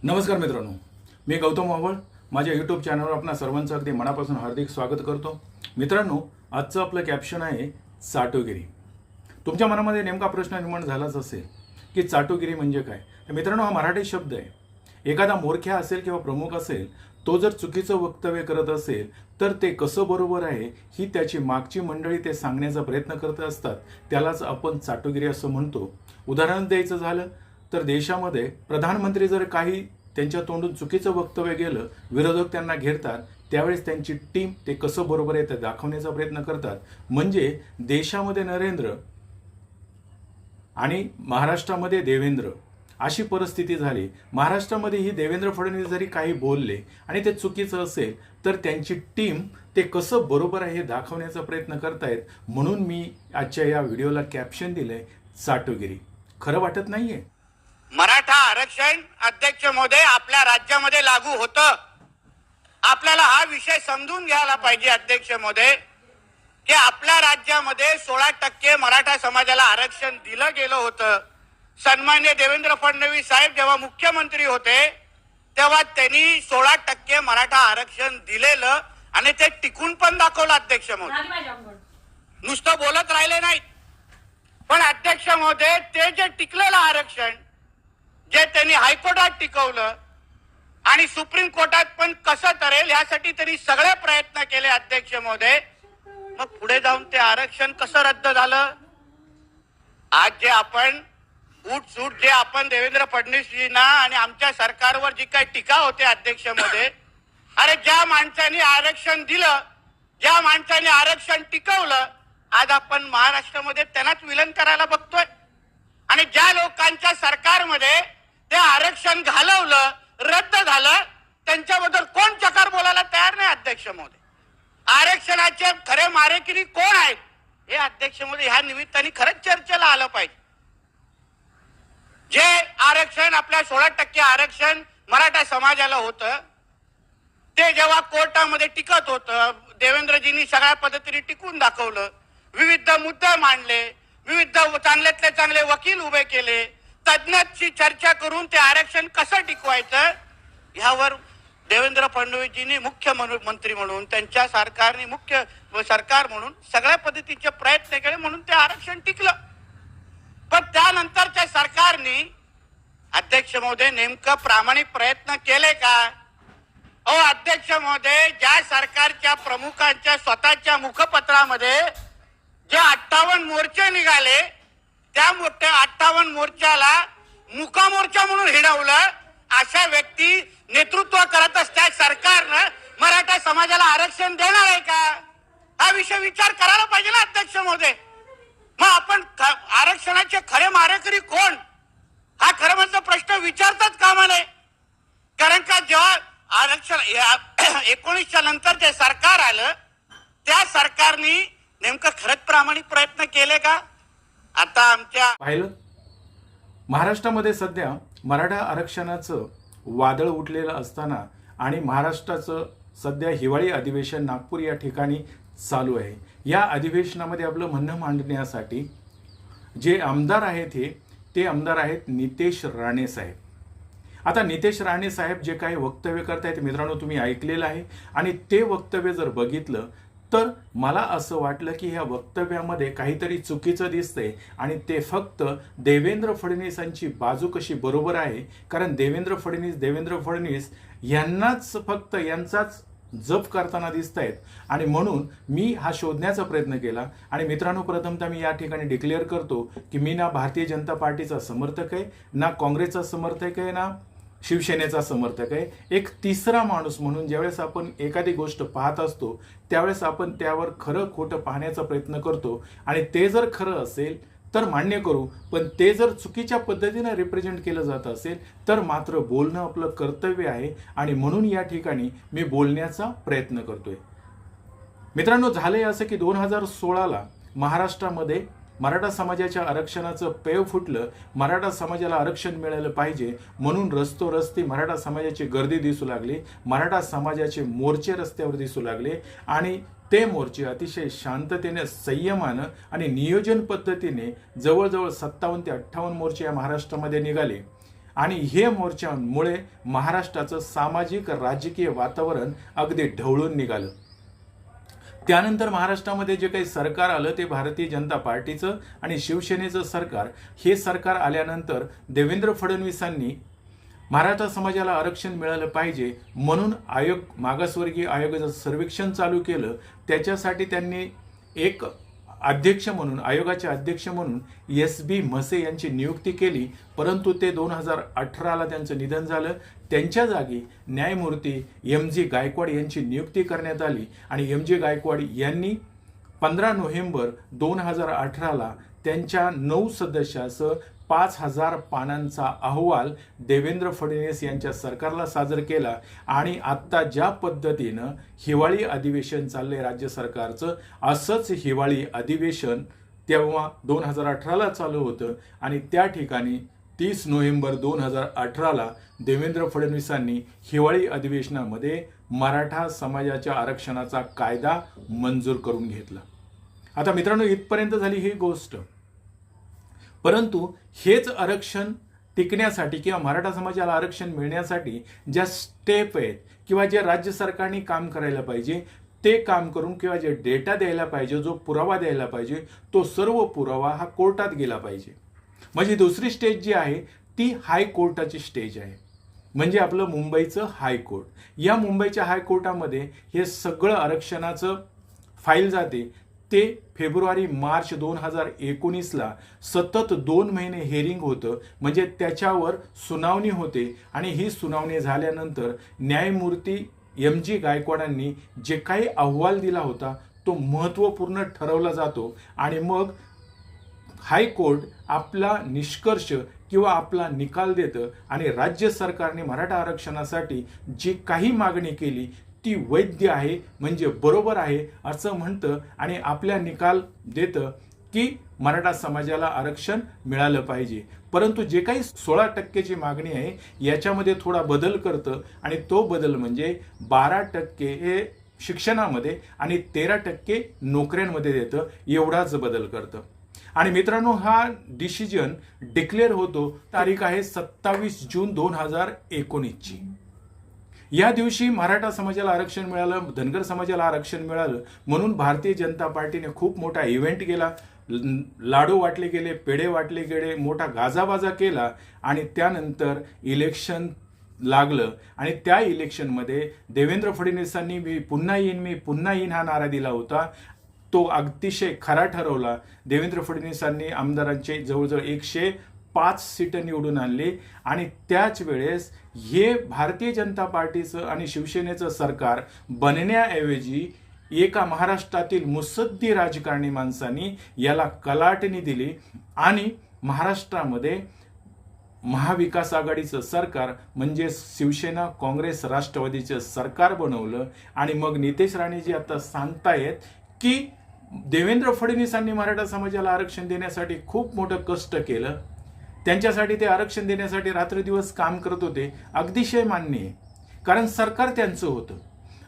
नमस्कार मित्रांनो, मी गौतम वावळ माझ्या यूट्यूब चॅनलवर आपणा सर्वांचं अगदी मनापासून हार्दिक स्वागत करतो. मित्रांनो, आजचं आपलं कॅप्शन आहे चाटोगिरी. तुमच्या मनामध्ये नेमका प्रश्न निर्माण झालाच असेल की चाटोगिरी म्हणजे काय. तर मित्रांनो, हा मराठी शब्द आहे. एखादा मोरख्या असेल किंवा प्रमुख असेल, तो जर चुकीचं वक्तव्य करत असेल तर ते कसं बरोबर आहे ही त्याची मागची मंडळी ते सांगण्याचा प्रयत्न करत असतात. त्यालाच आपण चाटोगिरी असं म्हणतो. उदाहरण द्यायचं झालं तर देशामध्ये प्रधानमंत्री जर काही त्यांच्या तोंडून चुकीचं वक्तव्य गेलं, विरोधक त्यांना घेरतात, त्यावेळेस त्यांची टीम ते कसं बरोबर आहे ते दाखवण्याचा प्रयत्न करतात. म्हणजे देशामध्ये नरेंद्र आणि महाराष्ट्रामध्ये देवेंद्र अशी परिस्थिती झाली. महाराष्ट्रामध्ये ही देवेंद्र फडणवीस जरी काही बोलले आणि ते चुकीचं असेल तर त्यांची टीम ते कसं बरोबर आहे हे दाखवण्याचा प्रयत्न करतायत. म्हणून मी आजच्या या व्हिडिओला कॅप्शन दिलंय चाटोगिरी. खरं वाटत नाहीये? मराठा आरक्षण अध्यक्ष महोदय आपल्या राज्यामध्ये लागू होतं. आपल्याला हा विषय समजून घ्यायला पाहिजे अध्यक्ष महोदय की आपल्या राज्यामध्ये 16% मराठा समाजाला आरक्षण दिलं गेलं होतं. सन्मान्य देवेंद्र फडणवीस साहेब जेव्हा मुख्यमंत्री होते तेव्हा त्यांनी 16% मराठा आरक्षण दिलेलं आणि ते टिकून पण दाखवलं अध्यक्ष महोदय. नुसतं बोलत राहिले नाहीत. पण अध्यक्ष महोदय, ते जे टिकलेलं आरक्षण जे त्यांनी हायकोर्टात टिकवलं आणि सुप्रीम कोर्टात पण कसं तरेल यासाठी त्यांनी सगळे प्रयत्न केले अध्यक्ष महोदय. मग पुढे जाऊन ते आरक्षण कसं रद्द झालं? आज जे आपण उठसूट जे आपण देवेंद्र फडणवीसजींना आणि आमच्या सरकारवर जी काही टीका होते अध्यक्ष महोदय, अरे ज्या माणसाने आरक्षण दिलं, ज्या माणसाने आरक्षण टिकवलं, आज आपण महाराष्ट्रामध्ये त्यांनाच विलन करायला बघतोय. आणि ज्या लोकांच्या सरकारमध्ये ते आरक्षण घालवलं, रद्द झालं, त्यांच्याबद्दल कोण चकार बोलायला तयार नाही अध्यक्ष महोदय. आरक्षणाचे खरे मारेकरी कोण आहेत हे अध्यक्ष महोदय ह्या निमित्ताने खरंच चर्चेला आलं पाहिजे. जे आरक्षण आपल्या 16% आरक्षण मराठा समाजाला होतं ते जेव्हा कोर्टामध्ये टिकत होतं, देवेंद्रजींनी सगळ्या पद्धतीने टिकून दाखवलं, विविध मुद्दे मांडले, विविध चांगल्यातले चांगले वकील उभे केले, तज्ञांशी चर्चा करून ते आरक्षण कसं टिकवायचं यावर देवेंद्र फडणवीसजींनी मुख्यमंत्री म्हणून, त्यांच्या सरकारने मुख्य सरकार म्हणून सगळ्या पद्धतीचे प्रयत्न केले, म्हणून ते आरक्षण टिकलं. पण त्यानंतरच्या सरकारने अध्यक्ष महोदय नेमकं प्रामाणिक प्रयत्न केले का? अध्यक्ष महोदय, ज्या सरकारच्या प्रमुखांच्या स्वतःच्या मुखपत्रामध्ये जे 58 मोर्चे निघाले, त्या मोठ्या 58 मोर्चाला मुका मोर्चा म्हणून हिडवलं. अशा व्यक्ती नेतृत्व करत असत्या सरकारनं मराठा समाजाला आरक्षण देणार आहे का? हा विषय विचार करायला पाहिजे ना अध्यक्ष महोदय. मग आपण आरक्षणाचे खरे मारेकरी कोण हा खरं म्हणजे प्रश्न विचारतात कामा नये. कारण का जेव्हा आरक्षण 19च्या नंतर जे सरकार आलं त्या सरकारने नेमकं खरंच प्रामाणिक प्रयत्न केले का? आता आमच्या पाहिलं, महाराष्ट्रामध्ये सध्या मराठा आरक्षणाचं वादळ उठलेलं असताना आणि महाराष्ट्राचं सध्या हिवाळी अधिवेशन नागपूर या ठिकाणी चालू आहे. या अधिवेशनामध्ये आपलं म्हणणं मांडण्यासाठी जे आमदार आहेत ते आमदार आहेत नितेश राणे साहेब. आता नितेश राणे साहेब जे काही वक्तव्य करतायत मित्रांनो, तुम्ही ऐकलेलं आहे. आणि ते वक्तव्य जर बघितलं तर मला असं वाटलं की ह्या वक्तव्यामध्ये काहीतरी चुकीचं दिसतंय आणि ते फक्त देवेंद्र फडणवीसांची बाजू कशी बरोबर आहे, कारण देवेंद्र फडणवीस यांनाच फक्त यांचाच जप करताना दिसत आहेत. आणि म्हणून मी हा शोधण्याचा प्रयत्न केला. आणि मित्रांनो, प्रथमतः मी या ठिकाणी डिक्लेअर करतो की मी ना भारतीय जनता पार्टीचा समर्थक आहे, ना काँग्रेसचा समर्थक आहे, ना शिवसेनेचा समर्थक आहे. एक तिसरा माणूस म्हणून ज्यावेळेस आपण एखादी गोष्ट पाहत असतो त्यावेळेस आपण त्यावर खरं खोटं पाहण्याचा प्रयत्न करतो. आणि ते जर खरं असेल तर मान्य करू, पण ते जर चुकीच्या पद्धतीने रिप्रेझेंट केलं जात असेल तर मात्र बोलणं आपलं कर्तव्य आहे. आणि म्हणून या ठिकाणी मी बोलण्याचा प्रयत्न करतोय. मित्रांनो, झालंय असं की 2016ला महाराष्ट्रामध्ये मराठा समाजाच्या आरक्षणाचं पेव फुटलं. मराठा समाजाला आरक्षण मिळालं पाहिजे म्हणून रस्ते मराठा समाजाची गर्दी दिसू लागली, मराठा समाजाचे मोर्चे रस्त्यावर दिसू लागले. आणि ते मोर्चे अतिशय शांततेने, संयमानं आणि नियोजन पद्धतीने जवळजवळ 57 ते 58 मोर्चे या महाराष्ट्रामध्ये निघाले. आणि हे मोर्चांमुळे महाराष्ट्राचं सामाजिक राजकीय वातावरण अगदी ढवळून निघालं. त्यानंतर महाराष्ट्रामध्ये जे काही सरकार आलं ते भारतीय जनता पार्टीचं आणि शिवसेनेचं सरकार. हे सरकार आल्यानंतर देवेंद्र फडणवीसांनी मराठा समाजाला आरक्षण मिळालं पाहिजे म्हणून मागासवर्गीय आयोगाचं सर्वेक्षण चालू केलं. त्याच्यासाठी त्यांनी एक अध्यक्ष म्हणून, आयोगाचे अध्यक्ष म्हणून SB म्हसे यांची नियुक्ती केली. परंतु ते 2018ला त्यांचं निधन झालं. त्यांच्या जागी न्यायमूर्ती MG गायकवाड यांची नियुक्ती करण्यात आली आणि MG गायकवाड यांनी 15 नोव्हेंबर 2018ला त्यांच्या 9 सदस्यासह 5000 पानांचा अहवाल देवेंद्र फडणवीस यांच्या सरकारला सादर केला. आणि आत्ता ज्या पद्धतीनं हिवाळी अधिवेशन चाललंय राज्य सरकारचं, असंच हिवाळी अधिवेशन तेव्हा 2018ला चालू होतं आणि त्या ठिकाणी 30 नोव्हेंबर 2018ला देवेंद्र फडणवीसांनी हिवाळी अधिवेशनामध्ये मराठा समाजाच्या आरक्षणाचा कायदा मंजूर करून घेतला. आता मित्रांनो, इथपर्यंत झाली ही गोष्ट. परंतु हेच आरक्षण टिकण्यासाठी किंवा मराठा समाजाला आरक्षण मिळण्यासाठी ज्या स्टेप आहेत किंवा जे राज्य सरकारने काम करायला पाहिजे ते काम करून किंवा जे डेटा द्यायला पाहिजे, जो पुरावा द्यायला पाहिजे, तो सर्व पुरावा हा कोर्टात गेला पाहिजे. म्हणजे दुसरी स्टेज जी आहे ती हायकोर्टाची स्टेज आहे, म्हणजे आपलं मुंबईचं हायकोर्ट. या मुंबईच्या हायकोर्टामध्ये हे सगळं आरक्षणाचं फाईल जाते. ते फेब्रुवारी-मार्च 2019ला सतत 2 महिने हेरिंग होतं, म्हणजे त्याच्यावर सुनावणी होते. आणि ही सुनावणी झाल्यानंतर न्यायमूर्ती MG गायकवाडांनी जे काही अहवाल दिला होता तो महत्त्वपूर्ण ठरवला जातो आणि मग हायकोर्ट आपला निष्कर्ष किंवा आपला निकाल देतं आणि राज्य सरकारने मराठा आरक्षणासाठी जी काही मागणी केली ती वैध आहे, म्हणजे बरोबर आहे असं म्हणतं आणि आपल्या निकाल देतं की मराठा समाजाला आरक्षण मिळालं पाहिजे. परंतु जे काही 16% मागणी आहे याच्यामध्ये थोडा बदल करतं आणि तो बदल म्हणजे 12% हे शिक्षणामध्ये आणि 13% नोकऱ्यांमध्ये देतं, एवढाच बदल करतं. आणि मित्रांनो, हा डिसिजन डिक्लेअर होतो, तारीख आहे 27 जून 2019ची. या दिवशी मराठा समाजाला आरक्षण मिळालं, धनगर समाजाला आरक्षण मिळालं म्हणून भारतीय जनता पार्टीने खूप मोठा इव्हेंट केला. लाडू वाटले गेले, पेढे वाटले गेले, मोठा गाजाबाजा केला आणि त्यानंतर इलेक्शन लागलं आणि त्या इलेक्शनमध्ये देवेंद्र फडणवीसांनी मी पुन्हा येईन हा नारा दिला होता. तो अतिशय खरा ठरवला. देवेंद्र फडणवीसांनी आमदारांचे जवळजवळ 105 सीटं निवडून आणली आणि त्याच वेळेस हे भारतीय जनता पार्टीचं आणि शिवसेनेचं सरकार बनण्याऐवजी एका महाराष्ट्रातील मुत्सद्दी राजकारणी माणसांनी याला कलाटणी दिली आणि महाराष्ट्रामध्ये महाविकास आघाडीचं सरकार म्हणजे शिवसेना, काँग्रेस, राष्ट्रवादीचं सरकार बनवलं. आणि मग नितेश राणेजी आता सांगतायत की देवेंद्र फडणवीसांनी मराठा समाजाला आरक्षण देण्यासाठी खूप मोठं कष्ट केलं, त्यांच्यासाठी ते आरक्षण देण्यासाठी रात्रदिवस काम करत होते. अतिशय मान्य आहे, कारण सरकार त्यांचं होतं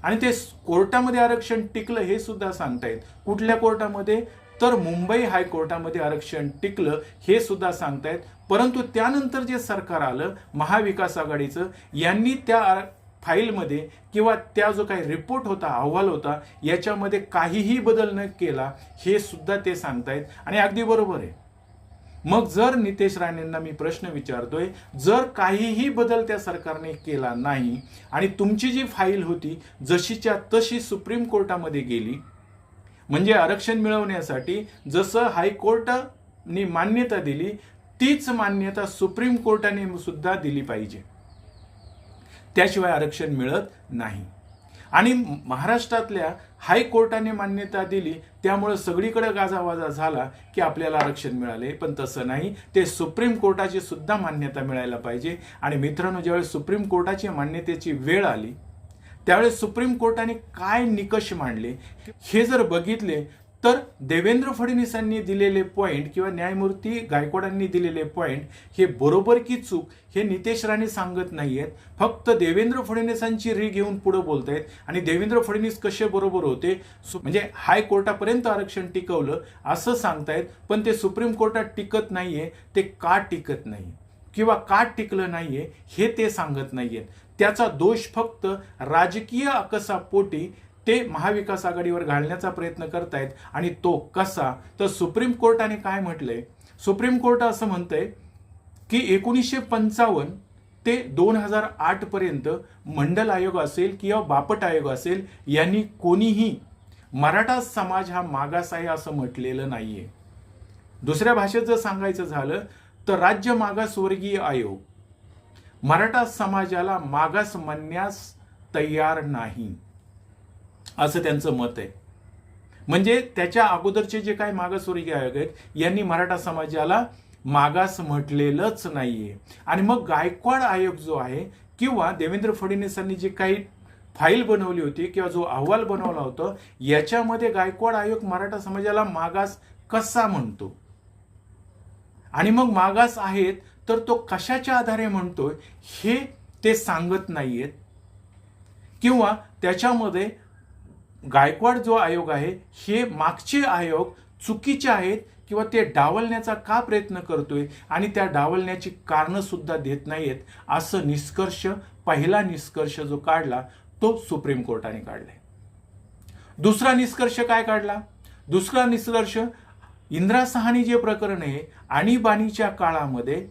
आणि ते कोर्टामध्ये आरक्षण टिकलं हे सुद्धा सांगतायत. कुठल्या कोर्टामध्ये? तर मुंबई हायकोर्टामध्ये आरक्षण टिकलं हे सुद्धा सांगतायत. परंतु त्यानंतर जे सरकार आलं महाविकास आघाडीचं, यांनी त्या फाईलमध्ये किंवा त्या जो काही रिपोर्ट होता, अहवाल होता, याच्यामध्ये काहीही बदल न केला हे सुद्धा ते सांगतायत आणि अगदी बरोबर आहे. मग जर नितेश राणेंना मी प्रश्न विचारतोय, जर काहीही बदल त्या सरकारने केला नाही आणि तुमची जी फाईल होती जशीच्या तशी सुप्रीम कोर्टामध्ये गेली, म्हणजे आरक्षण मिळवण्यासाठी जसं हायकोर्टाने मान्यता दिली तीच मान्यता सुप्रीम कोर्टाने सुद्धा दिली पाहिजे, त्याशिवाय आरक्षण मिळत नाही. आणि महाराष्ट्रातल्या हायकोर्टाने मान्यता दिली त्यामुळे सगळीकडे गाजावाजा झाला की आपल्याला आरक्षण मिळाले, पण तसं नाही. ते सुप्रीम कोर्टाची सुद्धा मान्यता मिळायला पाहिजे. आणि मित्रांनो, ज्यावेळेस सुप्रीम कोर्टाची मान्यतेची वेळ आली त्यावेळेस सुप्रीम कोर्टाने काय निकष मांडले हे जर बघितले तर देवेंद्र फडणवीसांनी दिलेले पॉइंट किंवा न्यायमूर्ती गायकवाडांनी दिलेले पॉइंट हे बरोबर की चूक हे नितेश राणे सांगत नाहीयेत. फक्त देवेंद्र फडणवीसांची री घेऊन पुढे बोलतायत आणि देवेंद्र फडणवीस कसे बरोबर होते, म्हणजे हायकोर्टापर्यंत आरक्षण टिकवलं असं सांगतायत. पण ते सुप्रीम कोर्टात टिकत नाहीये. ते का टिकत नाही? किंवा का टिकलं नाहीये हे ते सांगत नाहीयेत. त्याचा दोष फक्त राजकीय अकसापोटी ते महाविकास आघाडीवर घालण्याचा प्रयत्न करतायत. आणि तो कसा, तर सुप्रीम कोर्टाने काय म्हटलंय, सुप्रीम कोर्ट असं म्हणतंय की 1955 ते 2008 पर्यंत मंडल आयोग असेल किंवा बापट आयोग असेल यांनी कोणीही मराठा समाज हा मागास आहे असं म्हटलेलं नाहीये. दुसऱ्या भाषेत जर सांगायचं झालं तर राज्य मागासवर्गीय आयोग मराठा समाजाला मागास म्हणण्यास तयार नाही असं त्यांचं मत आहे. म्हणजे त्याच्या अगोदरचे जे काही मागासवर्गीय आयोग आहेत यांनी मराठा समाजाला मागास म्हटलेलंच नाहीये. आणि मग गायकवाड आयोग जो आहे किंवा देवेंद्र फडणवीसांनी जी काही फाईल बनवली होती किंवा जो अहवाल बनवला होता याच्यामध्ये गायकवाड आयोग मराठा समाजाला मागास कसा म्हणतो आणि मग मागास आहेत तर तो कशाच्या आधारे म्हणतोय हे ते सांगत नाहीयेत. किंवा त्याच्यामध्ये गायकवाड जो आयोग आहे हे मागचे आयोग चुकीचे आहेत किंवा ते डावलण्याचा का प्रयत्न करतोय आणि त्या डावलण्याची कारणं सुद्धा देत नाहीयेत असं निष्कर्ष, पहिला निष्कर्ष जो काढला तो सुप्रीम कोर्टाने काढलाय. दुसरा निष्कर्ष काय काढला, दुसरा निष्कर्ष इंदिरा साहनी जे प्रकरण आहे आणीबाणीच्या काळामध्ये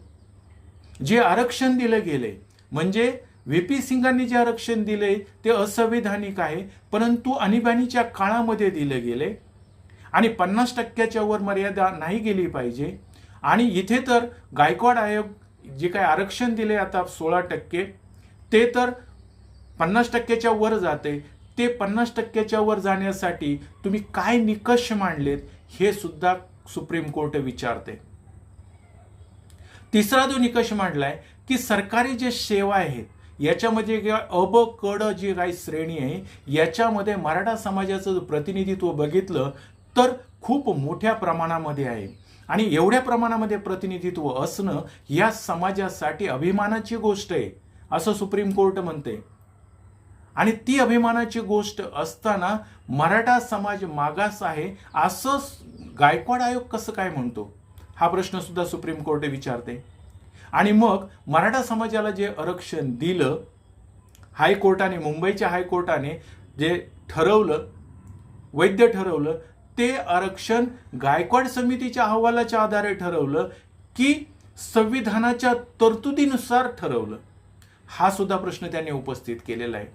जे आरक्षण दिलं गेले म्हणजे व्हीपी सिंगांनी जे आरक्षण दिले ते असंवैधानिक आहे, परंतु आणीबाणीच्या काळामध्ये दिले गेले आणि 50% वर मर्यादा नाही गेली पाहिजे. आणि इथे तर गायकवाड आयोग जे काही आरक्षण दिले आता 16% ते तर 50% वर जाते. ते 50% वर जाण्यासाठी तुम्ही काय निकष मांडलेत हे सुद्धा सुप्रीम कोर्ट विचारते. तिसरा जो निकष मांडलाय की सरकारी जे सेवा आहेत याच्यामध्ये अ ब क ड जी काही श्रेणी आहे याच्यामध्ये मराठा समाजाचं प्रतिनिधित्व बघितलं तर खूप मोठ्या प्रमाणामध्ये आहे. आणि एवढ्या प्रमाणामध्ये प्रतिनिधित्व असणं या समाजासाठी अभिमानाची गोष्ट आहे असं सुप्रीम कोर्ट म्हणते. आणि ती अभिमानाची गोष्ट असताना मराठा समाज मागास आहे असं गायकवाड आयोग कसं काय म्हणतो हा प्रश्न सुद्धा सुप्रीम कोर्ट विचारते. आणि मग मराठा समाजाला जे आरक्षण दिलं हायकोर्टाने, मुंबईच्या हायकोर्टाने जे ठरवलं, वैध ठरवलं, ते आरक्षण गायकवाड समितीच्या अहवालाच्या आधारे ठरवलं की संविधानाच्या तरतुदीनुसार ठरवलं हा सुद्धा प्रश्न त्यांनी उपस्थित केलेला आहे.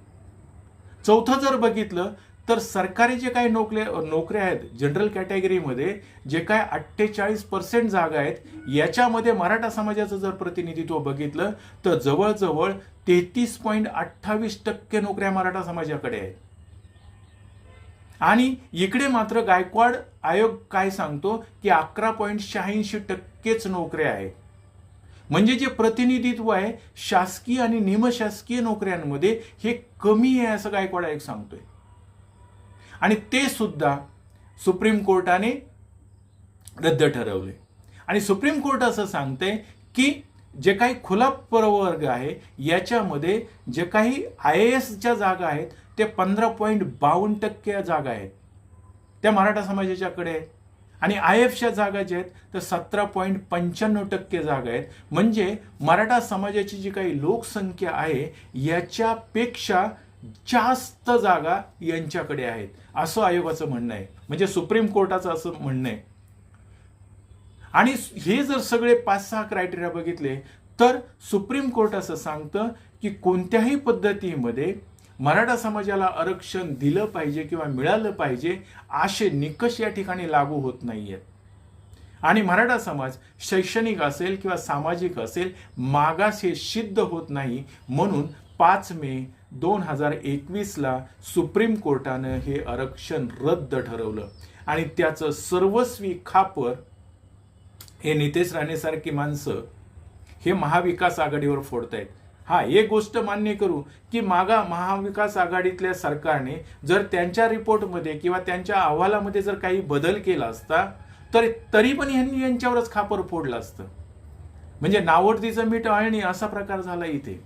चौथं जर बघितलं तर सरकारी जे काही नोकऱ्या आहेत जनरल कॅटेगरीमध्ये जे काय 48% जागा आहेत याच्यामध्ये मराठा समाजाचं जर प्रतिनिधित्व बघितलं तर जवळजवळ 33.28% नोकऱ्या मराठा समाजाकडे आहेत. आणि इकडे मात्र गायकवाड आयोग काय सांगतो की 11.86% नोकऱ्या आहेत. म्हणजे जे प्रतिनिधित्व आहे शासकीय आणि निमशासकीय नोकऱ्यांमध्ये हे कमी आहे असं गायकवाड आयोग सांगतोय. आणि ते सुद्धा सुप्रीम कोर्टाने रद्द ठरवले. आणि सुप्रीम कोर्ट असं सांगते की जे काही खुला प्रवर्ग आहे याच्यामध्ये जे काही IASच्या जागा आहेत ते 15.52% जागा आहेत त्या मराठा समाजाच्याकडे आहेत. आणि IFच्या जागा ज्या आहेत तर 17.95% जागा आहेत. म्हणजे मराठा समाजाची जी काही लोकसंख्या आहे याच्यापेक्षा जास्त जागा यांच्याकडे आहेत असं आयोगाचं म्हणणं आहे. म्हणजे सुप्रीम कोर्टाचं असं म्हणणं आहे. आणि हे जर सगळे 5-6 क्रायटेरिया बघितले तर सुप्रीम कोर्ट असं सांगतं की कोणत्याही पद्धतीमध्ये मराठा समाजाला आरक्षण दिलं पाहिजे किंवा मिळालं पाहिजे असे निकष या ठिकाणी लागू होत नाहीयेत. आणि मराठा समाज शैक्षणिक असेल किंवा सामाजिक असेल मागास हे सिद्ध होत नाही. म्हणून 5 मे 2021ला सुप्रीम कोर्टानं हे आरक्षण रद्द ठरवलं. आणि त्याचं सर्वस्वी खापर हे नितेश राणेसारखी माणसं हे महाविकास आघाडीवर फोडतायत. हा एक गोष्ट मान्य करू की महाविकास आघाडीतल्या सरकारने जर त्यांच्या रिपोर्टमध्ये किंवा त्यांच्या अहवालामध्ये जर काही बदल केला असता तर तरी पण यांनी यांच्यावरच खापर फोडलं असतं. म्हणजे नावडतीचं मीठ आळणी असा प्रकार झाला इथे.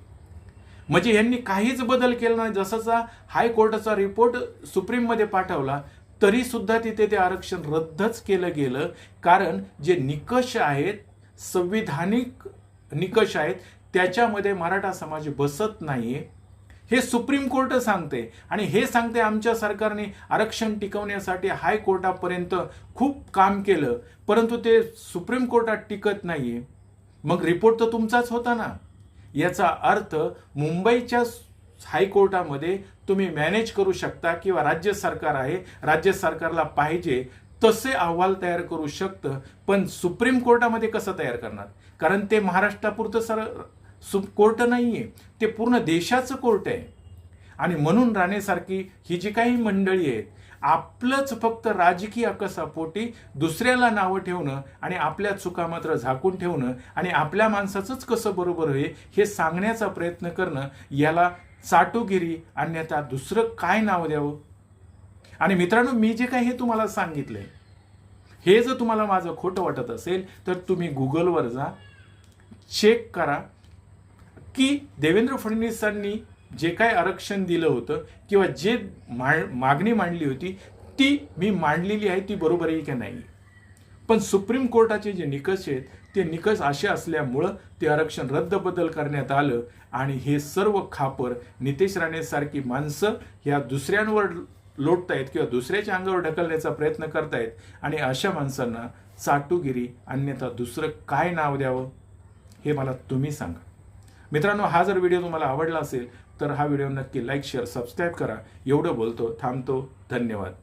म्हणजे यांनी काहीच बदल केला नाही. जसाचा हायकोर्टाचा रिपोर्ट सुप्रीम मध्ये पाठवला तरी सुद्धा तिथे ते आरक्षण रद्दच केलं गेलं. कारण जे निकष आहेत संविधानिक निकष आहेत त्याच्यामध्ये मराठा समाज बसत नाहीये, हे सुप्रीम कोर्ट सांगते. आणि हे सांगते आमच्या सरकारने आरक्षण टिकवण्यासाठी हायकोर्टापर्यंत खूप काम केलं, परंतु ते सुप्रीम कोर्टात टिकत नाहीये. मग रिपोर्ट तर तुमचाच होता ना. याचा अर्थ मुंबईच्या हायकोर्टामध्ये तुम्ही मॅनेज करू शकता किंवा राज्य सरकार आहे, राज्य सरकारला पाहिजे तसे अहवाल तयार करू शकतं, पण सुप्रीम कोर्टामध्ये कसं तयार करणार? कारण ते महाराष्ट्रापुरतं कोर्ट नाहीये, ते पूर्ण देशाचं कोर्ट आहे. आणि म्हणून राणेसारखी ही जी काही मंडळी आहेत, आपलंच फक्त राजकीय अकसापोटी दुसऱ्याला नावं ठेवणं आणि आपल्या चुका मात्र झाकून ठेवणं आणि आपल्या माणसाचंच कसं बरोबर होईल हे सांगण्याचा प्रयत्न करणं, याला चाटुगिरी अन्यथा दुसरं काय नाव द्यावं? आणि मित्रांनो, मी जे काही हे तुम्हाला सांगितलंय, हे जर तुम्हाला माझं खोटं वाटत असेल तर तुम्ही गुगलवर जा, चेक करा की देवेंद्र फडणवीसांनी जे काय आरक्षण दिलं होतं किंवा जे मागणी मांडली होती ती मी मांडलेली आहे, ती बरोबर आहे की नाही. पण सुप्रीम कोर्टाचे जे निकष आहेत ते निकष असे असल्यामुळं ते आरक्षण रद्दबदल करण्यात आलं. आणि हे सर्व खापर नितेश राणेसारखी माणसं ह्या दुसऱ्यांवर लोटतायत किंवा दुसऱ्याच्या अंगावर ढकलण्याचा प्रयत्न करतायत. आणि अशा माणसांना चाटुगिरी अन्यथा दुसरं काय नाव द्यावं हे मला तुम्ही सांगा. मित्रांनो, हा जर व्हिडिओ तुम्हाला आवडला असेल तर हा व्हिडिओ नक्की लाईक, शेअर, सबस्क्राईब करा. एवढं बोलतो, थांबतो. धन्यवाद.